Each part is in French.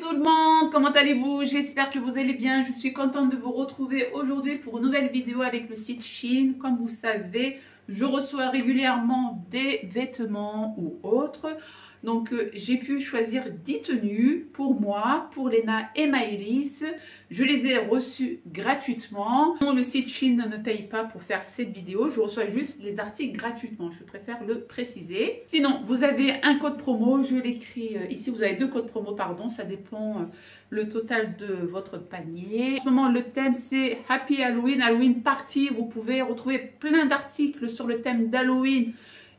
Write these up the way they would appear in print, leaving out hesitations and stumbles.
tout le monde, comment allez-vous? J'espère que vous allez bien. Je suis contente de vous retrouver aujourd'hui pour une nouvelle vidéo avec le site Shein. Comme vous savez, je reçois régulièrement des vêtements ou autres. Donc j'ai pu choisir 10 tenues pour moi, pour Léna et Maëlys. Je les ai reçues gratuitement. Le site Shein ne me paye pas pour faire cette vidéo. Je reçois juste les articles gratuitement. Je préfère le préciser. Sinon, vous avez un code promo. Je l'écris ici. Vous avez deux codes promo, pardon. Ça dépend le total de votre panier. En ce moment, le thème, c'est Happy Halloween, Halloween Party. Vous pouvez retrouver plein d'articles sur le thème d'Halloween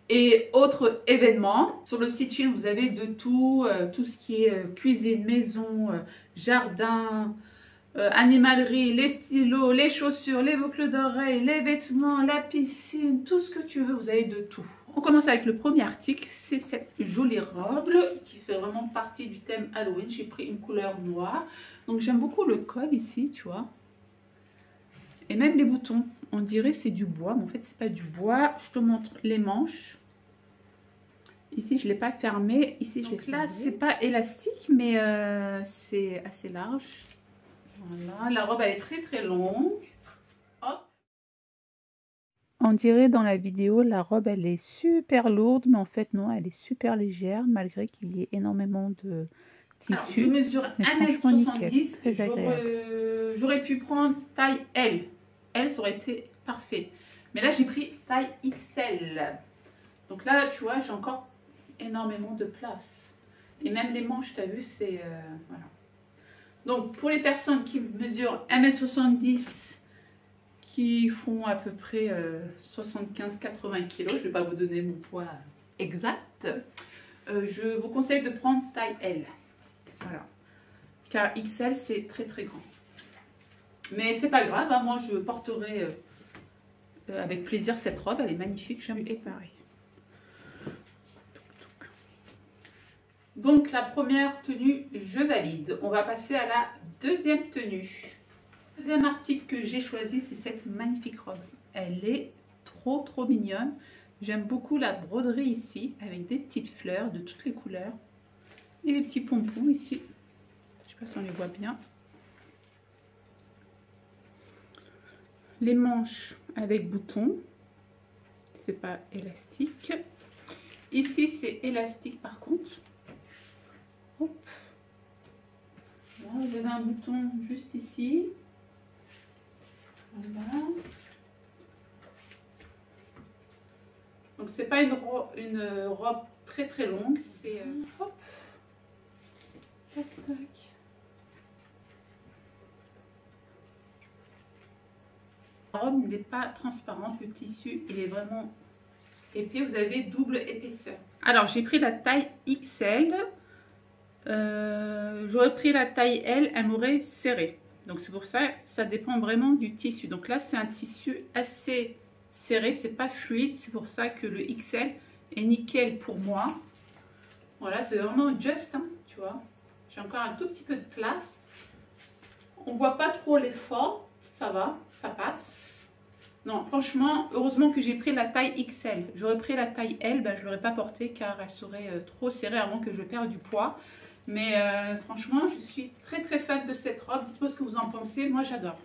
et autres événements. Sur le site Shein, vous avez de tout, tout ce qui est cuisine, maison, jardin, animalerie, les stylos, les chaussures, les boucles d'oreilles, les vêtements, la piscine, tout ce que tu veux, vous avez de tout. On commence avec le premier article, c'est cette jolie robe qui fait vraiment partie du thème Halloween. J'ai pris une couleur noire, donc j'aime beaucoup le col ici, tu vois. Et même les boutons, on dirait c'est du bois, mais en fait c'est pas du bois. Je te montre les manches. Ici je ne l'ai pas fermé, ici je l'ai fermé. Là c'est pas élastique, mais c'est assez large. Voilà, la robe elle est très très longue. Hop. On dirait dans la vidéo la robe elle est super lourde, mais en fait non, elle est super légère malgré qu'il y ait énormément de tissu. Alors, je mesure 1m70, j'aurais pu prendre taille L. L ça aurait été parfait. Mais là j'ai pris taille XL. Donc là tu vois j'ai encore énormément de place. Et même les manches, tu as vu, c'est... voilà. Donc pour les personnes qui mesurent 1m70, qui font à peu près 75-80 kg, je ne vais pas vous donner mon poids exact, je vous conseille de prendre taille L. Voilà. Car XL, c'est très très grand. Mais c'est pas grave, hein, moi je porterai avec plaisir cette robe, elle est magnifique, j'aime et pareil. Donc la première tenue, je valide. On va passer à la deuxième tenue. Le deuxième article que j'ai choisi, c'est cette magnifique robe. Elle est trop mignonne. J'aime beaucoup la broderie ici, avec des petites fleurs de toutes les couleurs. Et les petits pompons ici. Je ne sais pas si on les voit bien. Les manches avec boutons. C'est pas élastique. Ici, c'est élastique par contre. Hop. Là, vous avez un bouton juste ici. Voilà. Donc c'est pas une robe très longue, c'est hop. Tac tac. La robe n'est pas transparente, le tissu il est vraiment épais. Vous avez double épaisseur. Alors j'ai pris la taille XL. J'aurais pris la taille L, elle m'aurait serré. Donc c'est pour ça, ça dépend vraiment du tissu. Donc là c'est un tissu assez serré, c'est pas fluide. C'est pour ça que le XL est nickel pour moi. Voilà, c'est vraiment juste, hein, tu vois. J'ai encore un tout petit peu de place. On voit pas trop l'effort, ça va, ça passe. Non, franchement, heureusement que j'ai pris la taille XL. J'aurais pris la taille L, ben, je ne l'aurais pas portée car elle serait trop serrée avant que je perde du poids. Mais franchement, je suis très fan de cette robe. Dites-moi ce que vous en pensez. Moi, j'adore.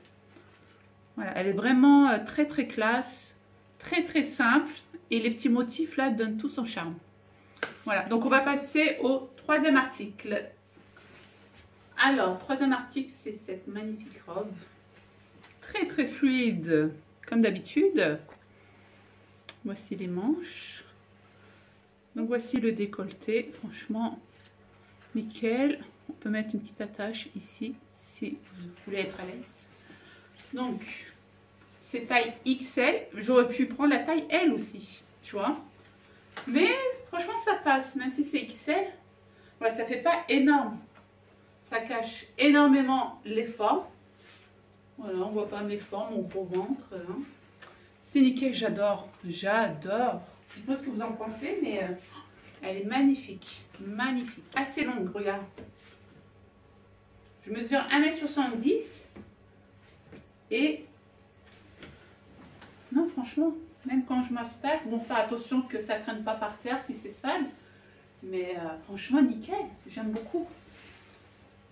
Voilà, elle est vraiment très classe, très simple. Et les petits motifs là donnent tout son charme. Voilà, donc on va passer au troisième article. Alors, troisième article, c'est cette magnifique robe. Très fluide, comme d'habitude. Voici les manches. Donc voici le décolleté. Franchement, nickel. On peut mettre une petite attache ici si vous voulez être à l'aise. Donc c'est taille XL. J'aurais pu prendre la taille L aussi, tu vois. Mais franchement ça passe, même si c'est XL. Voilà, ça fait pas énorme. Ça cache énormément les formes. Voilà, on voit pas mes formes, mon gros ventre. Hein. C'est nickel, j'adore. J'adore. Dites-moi ce que vous en pensez, mais elle est magnifique. Magnifique. Assez longue, regarde. Je mesure 1m70. Et non, franchement, même quand je m'installe, bon, faire attention que ça ne traîne pas par terre si c'est sale. Mais franchement, nickel. J'aime beaucoup.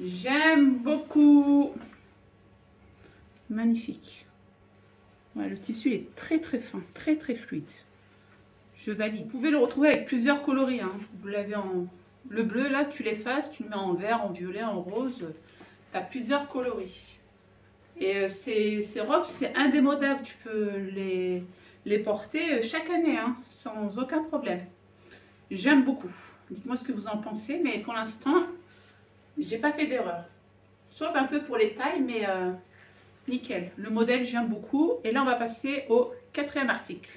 J'aime beaucoup. Magnifique. Ouais, le tissu est très fin, très fluide. Je valide. Vous pouvez le retrouver avec plusieurs coloris. Hein. Vous l'avez en... Le bleu, là, tu l'effaces, tu le mets en vert, en violet, en rose. Tu as plusieurs coloris. Et ces robes, c'est indémodable. Tu peux les porter chaque année, hein, sans aucun problème. J'aime beaucoup. Dites-moi ce que vous en pensez. Mais pour l'instant, j'ai pas fait d'erreur. Sauf un peu pour les tailles, mais nickel. Le modèle, j'aime beaucoup. Et là, on va passer au 4e article.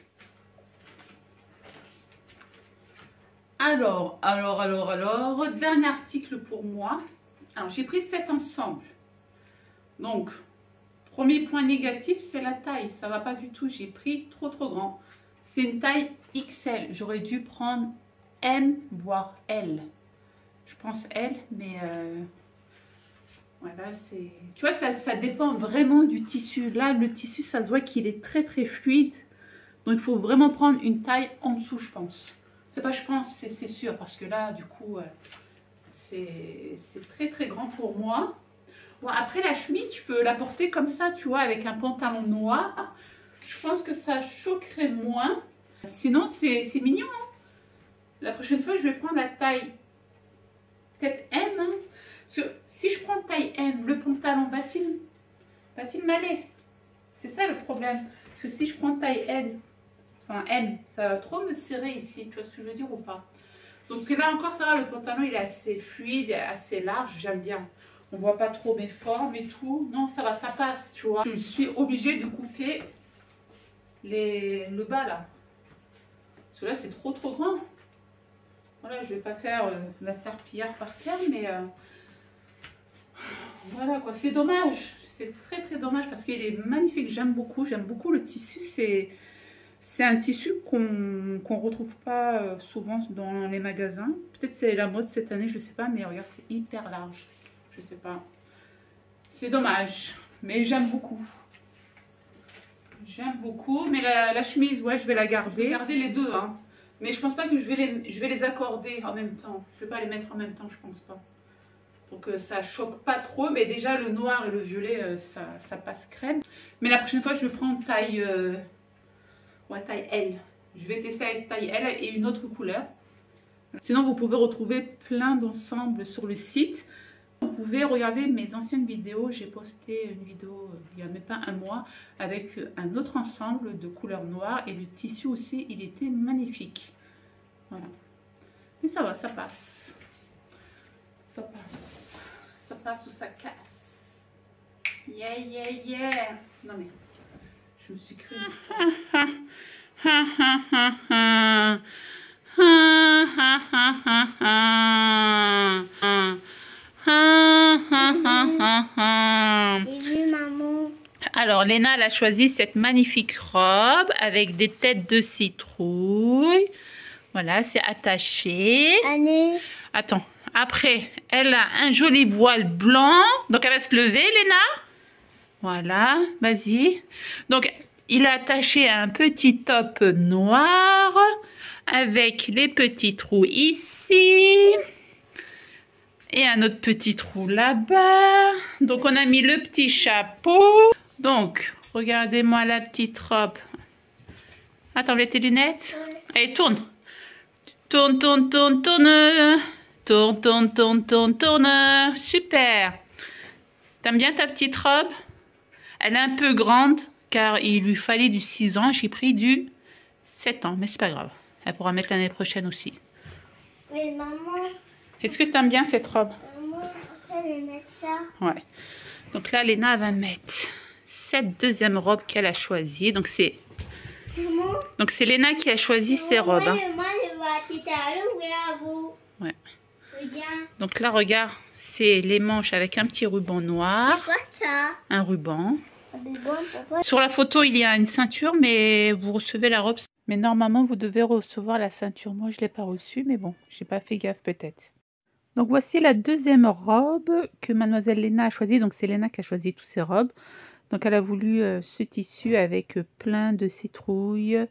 Alors, dernier article pour moi. Alors, j'ai pris cet ensemble. Donc, premier point négatif, c'est la taille. Ça va pas du tout. J'ai pris trop grand. C'est une taille XL. J'aurais dû prendre M, voire L. Je pense L, mais voilà, c'est... Tu vois, ça dépend vraiment du tissu. Là, le tissu, ça se voit qu'il est très fluide. Donc, il faut vraiment prendre une taille en dessous, je pense. C'est pas je pense, c'est sûr, parce que là, du coup, c'est très grand pour moi. Bon, après, la chemise, je peux la porter comme ça, tu vois, avec un pantalon noir. Je pense que ça choquerait moins. Sinon, c'est mignon. Hein. La prochaine fois, je vais prendre la taille peut-être M. Hein. Parce que si je prends taille M, le pantalon va-t-il m'aller? C'est ça le problème. Parce que si je prends taille L, enfin M, ça va trop me serrer ici, tu vois ce que je veux dire ou pas? Donc parce que là encore ça va, le pantalon il est assez fluide, assez large, j'aime bien. On voit pas trop mes formes et tout. Non, ça va, ça passe, tu vois. Je suis obligée de couper le bas là. Parce que là c'est trop grand. Voilà, je vais pas faire la serpillière par terre, mais voilà quoi, c'est dommage. C'est très dommage parce qu'il est magnifique, j'aime beaucoup le tissu, c'est un tissu qu'on retrouve pas souvent dans les magasins. Peut-être c'est la mode cette année, je sais pas, mais regarde, c'est hyper large. Je sais pas. C'est dommage, mais j'aime beaucoup. J'aime beaucoup, mais la chemise, ouais, je vais la garder. Je vais garder les deux, hein. Mais je pense pas que je vais les accorder en même temps. Je vais pas les mettre en même temps, je pense pas. Pour que ça choque pas trop, mais déjà le noir et le violet, ça passe crème. Mais la prochaine fois, je vais prendre taille... Ouais, taille L. Je vais tester avec taille L et une autre couleur. Sinon, vous pouvez retrouver plein d'ensembles sur le site. Vous pouvez regarder mes anciennes vidéos. J'ai posté une vidéo il n'y a même pas un mois avec un autre ensemble de couleur noire. Et le tissu aussi, il était magnifique. Voilà. Mais ça va, ça passe. Ça passe. Ça passe ou ça casse. Yeah. Non mais... Je me suis cru. Alors, Léna, elle a choisi cette magnifique robe avec des têtes de citrouille. Voilà, c'est attaché. Allez. Attends, après, elle a un joli voile blanc. Donc, elle va se lever, Léna. Voilà, vas-y. Donc, il est attaché à un petit top noir avec les petits trous ici et un autre petit trou là-bas. Donc, on a mis le petit chapeau. Donc, regardez-moi la petite robe. Attends, tes lunettes. Allez, tourne. Tourne. Tourne. Super. T'aimes bien ta petite robe? Elle est un peu grande car il lui fallait du 6 ans. J'ai pris du 7 ans, mais c'est pas grave. Elle pourra mettre l'année prochaine aussi. Mais maman... Est-ce que tu aimes bien cette robe? Maman, après, je vais mettre ça. Ouais. Donc là, Léna va mettre cette deuxième robe qu'elle a choisie. Donc c'est Léna qui a choisi ses robes. Hein. Moi, je vois Titalo, ouais. Regarde. Donc là, regarde, c'est les manches avec un petit ruban noir. C'est quoi ça? Un ruban. Sur la photo, il y a une ceinture, mais vous recevez la robe. Mais normalement, vous devez recevoir la ceinture. Moi, je ne l'ai pas reçue, mais bon, j'ai pas fait gaffe peut-être. Donc, voici la deuxième robe que mademoiselle Léna a choisie. Donc, c'est Léna qui a choisi toutes ces robes. Donc, elle a voulu ce tissu avec plein de citrouilles,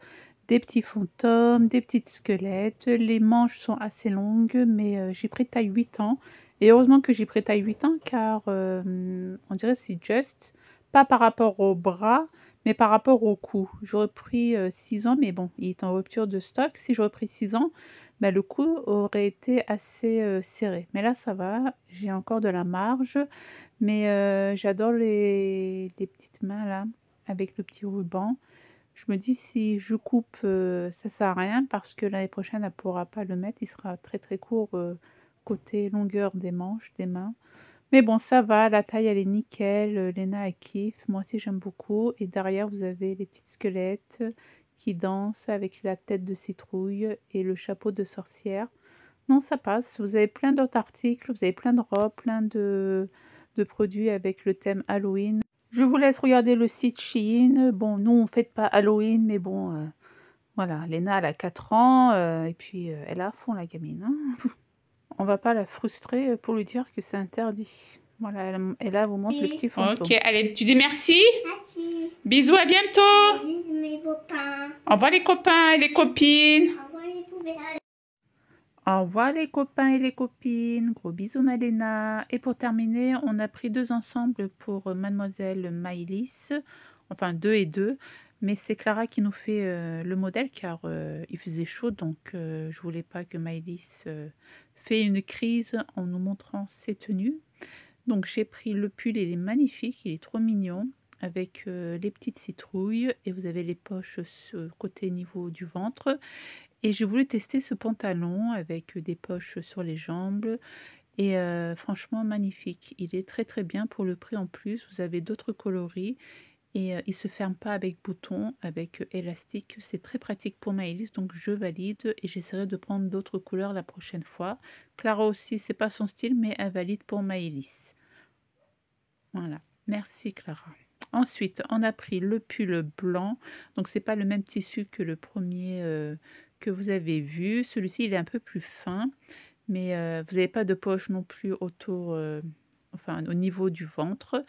des petits fantômes, des petits squelettes. Les manches sont assez longues, mais j'ai pris taille 8 ans. Et heureusement que j'ai pris taille 8 ans car on dirait c'est juste, pas par rapport au bras, mais par rapport au cou. J'aurais pris 6 ans, mais bon, il est en rupture de stock. Si j'aurais pris 6 ans, bah, le cou aurait été assez serré. Mais là, ça va, j'ai encore de la marge. Mais j'adore les petites mains là, avec le petit ruban. Je me dis si je coupe, ça sert à rien parce que l'année prochaine, elle ne pourra pas le mettre. Il sera très très court côté longueur des manches, des mains. Mais bon, ça va, la taille elle est nickel, Léna elle kiffe, moi aussi j'aime beaucoup. Et derrière, vous avez les petits squelettes qui dansent avec la tête de citrouille et le chapeau de sorcière. Non, ça passe. Vous avez plein d'autres articles, vous avez plein de robes, plein de produits avec le thème Halloween. Je vous laisse regarder le site Shein. Bon, nous, on ne fête pas Halloween, mais bon, voilà. Léna, elle a 4 ans, et puis elle est à fond, la gamine. Hein. On va pas la frustrer pour lui dire que c'est interdit. Voilà, elle vous montre le petit fantôme. Ok, allez, tu dis merci. Merci. Bisous, à bientôt. Bisous mes copains. Au revoir les copains et les copines. Au revoir les poubelles. Au revoir les copains et les copines. Gros bisous Malena. Et pour terminer, on a pris 2 ensembles pour Mademoiselle Maëlys. Enfin 2 et 2. Mais c'est Clara qui nous fait le modèle car il faisait chaud. Donc je voulais pas que Maëlys fait une crise en nous montrant ses tenues. Donc j'ai pris le pull, il est magnifique, il est trop mignon. Avec les petites citrouilles. Et vous avez les poches côté niveau du ventre. Et j'ai voulu tester ce pantalon avec des poches sur les jambes et franchement magnifique. Il est très très bien pour le prix en plus. Vous avez d'autres coloris et il se ferme pas avec bouton, avec élastique. C'est très pratique pour Maëlys, donc je valide et j'essaierai de prendre d'autres couleurs la prochaine fois. Clara aussi, c'est pas son style, mais elle valide pour Maëlys. Voilà, merci Clara. Ensuite, on a pris le pull blanc. Donc, c'est pas le même tissu que le premier que vous avez vu. Celui-ci, il est un peu plus fin. Mais vous n'avez pas de poche non plus autour, enfin, au niveau du ventre.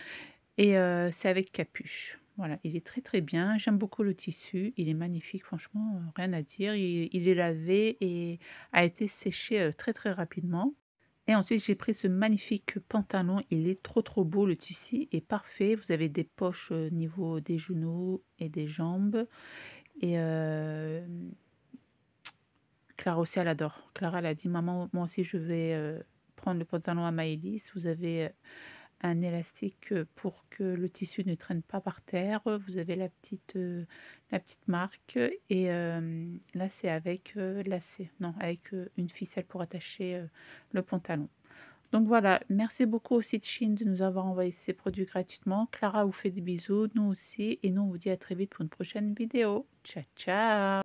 Et c'est avec capuche. Voilà, il est très très bien. J'aime beaucoup le tissu. Il est magnifique, franchement, rien à dire. Il est lavé et a été séché très très rapidement. Et ensuite, j'ai pris ce magnifique pantalon. Il est trop trop beau. Le tissu est parfait. Vous avez des poches au niveau des genoux et des jambes. Et Clara aussi, elle adore. Clara, elle a dit, maman, moi aussi, je vais prendre le pantalon à Maëlys. Vous avez un élastique pour que le tissu ne traîne pas par terre. Vous avez la petite marque. Et là, c'est avec lacet. Non, avec une ficelle pour attacher le pantalon. Donc voilà, merci beaucoup au site Shein de nous avoir envoyé ces produits gratuitement. Clara vous fait des bisous, nous aussi. Et nous, on vous dit à très vite pour une prochaine vidéo. Ciao, ciao!